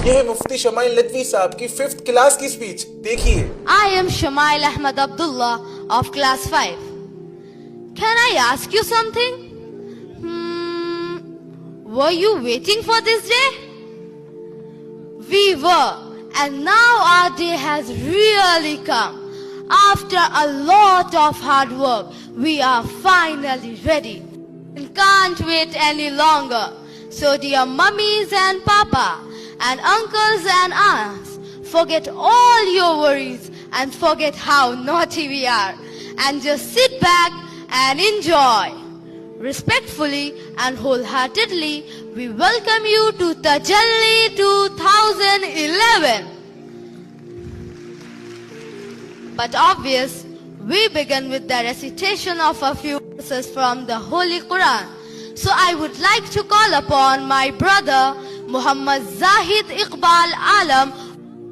یہ ہے مفتی شمائل ندوی صاحب کی 5th کلاس کی سپیچ، دیکھیے۔ I am Shamail Ahmed Abdullah of class 5. Can I ask you something? Were you waiting for this day? We were, and now our day has really come. After a lot of hard work, we are finally ready and can't wait any longer. So dear mummies and papa and uncles and aunts, forget all your worries and forget how naughty we are and just sit back and enjoy. Respectfully and wholeheartedly, we welcome you to Tajalli 2011. But obvious, we begin with the recitation of a few verses from the Holy Quran. So I would like to call upon my brother Muhammad Zahid Iqbal Alam,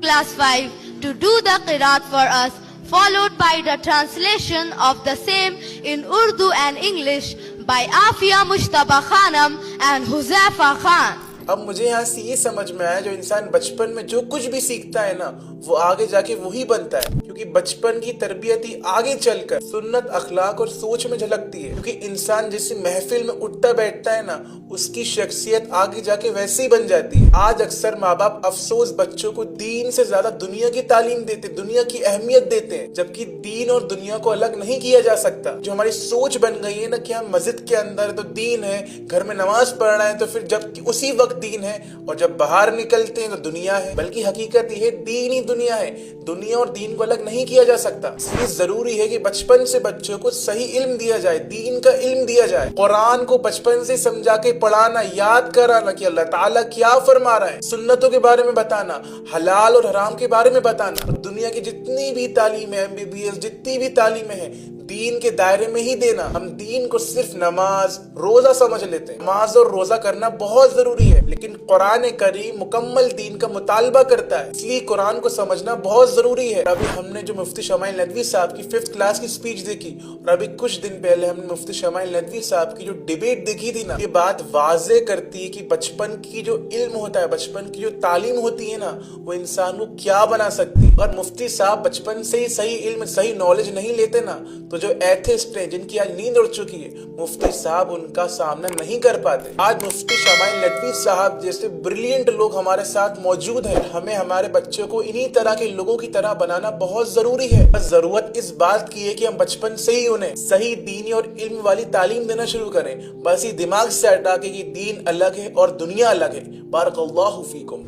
class 5, to do the Qiraat for us, followed by the translation of the same in Urdu and English by Afia Mushtaba Khanam and Huzaifa Khan. اب مجھے یہاں سے یہ سمجھ میں آیا، جو انسان بچپن میں جو کچھ بھی سیکھتا ہے نا، وہ آگے جا کے وہی بنتا ہے، کیونکہ بچپن کی تربیت ہی آگے چل کر سنت، اخلاق اور سوچ میں جھلکتی ہے۔ کیونکہ انسان جس محفل میں اٹھتا بیٹھتا ہے نا، اس کی شخصیت آگے جا کے ویسے ہی بن جاتی ہے۔ آج اکثر ماں باپ افسوس بچوں کو دین سے زیادہ دنیا کی تعلیم دیتے، دنیا کی اہمیت دیتے ہیں، جبکہ دین اور دنیا کو الگ نہیں کیا جا سکتا۔ جو ہماری سوچ بن گئی ہے نا کہ ہم مسجد کے اندر تو دین ہے، گھر میں نماز پڑھنا ہے تو پھر جب اسی وقت دین ہے، اور جب باہر نکلتے ہیں تو دنیا ہے۔ بلکہ حقیقت یہ ہے دین ہی دنیا ہے، دنیا اور دین کو الگ نہیں کیا جا سکتا۔ اس لیے ضروری ہے کہ بچپن سے بچوں کو صحیح علم دیا جائے، دین کا علم دیا جائے، قرآن کو بچپن سے سمجھا کے پڑھانا، یاد کرانا کہ اللہ تعالیٰ کیا فرما رہا ہے، سنتوں کے بارے میں بتانا، حلال اور حرام کے بارے میں بتانا۔ دنیا کی جتنی بھی تعلیم ہے، MBBS جتنی بھی تعلیمیں ہیں، دین کے دائرے میں ہی دینا۔ ہم دین کو صرف نماز، روزہ سمجھ لیتے ہیں۔ نماز اور روزہ کرنا بہت ضروری ہے، لیکن قرآن کریم مکمل دین کا مطالبہ کرتا ہے، اس لیے قرآن کو سمجھنا بہت ضروری ہے۔ ابھی ہم نے جو مفتی شمائل ندوی صاحب کی 5th کلاس کی سپیچ دیکھی، اور ابھی کچھ دن پہلے ہم نے مفتی شمائل ندوی صاحب کی جو ڈیبیٹ دیکھی تھی نا، یہ بات واضح کرتی ہے کہ بچپن کی جو علم ہوتا ہے، بچپن کی جو تعلیم ہوتی ہے نا، وہ انسان کو کیا بنا سکتی ہے۔ اور مفتی صاحب بچپن سے ہی صحیح علم، صحیح نالج نہیں لیتے نا، تو جو ایتھسٹ ہیں، جن کی آج نیند اڑ چکی ہے، مفتی صاحب ان کا سامنا نہیں کر پاتے۔ آج مفتی شمائل ندوی صاحب جیسے بریلینٹ لوگ ہمارے ساتھ موجود ہیں۔ ہمیں ہمارے بچوں کو انہی طرح کے لوگوں کی طرح بنانا بہت ضروری ہے۔ بس ضرورت اس بات کی ہے کہ ہم بچپن سے ہی انہیں صحیح دینی اور علم والی تعلیم دینا شروع کریں، بس یہ دماغ سے ہٹا کے کہ دین الگ ہے اور دنیا الگ ہے۔ بارک اللہ فیکم۔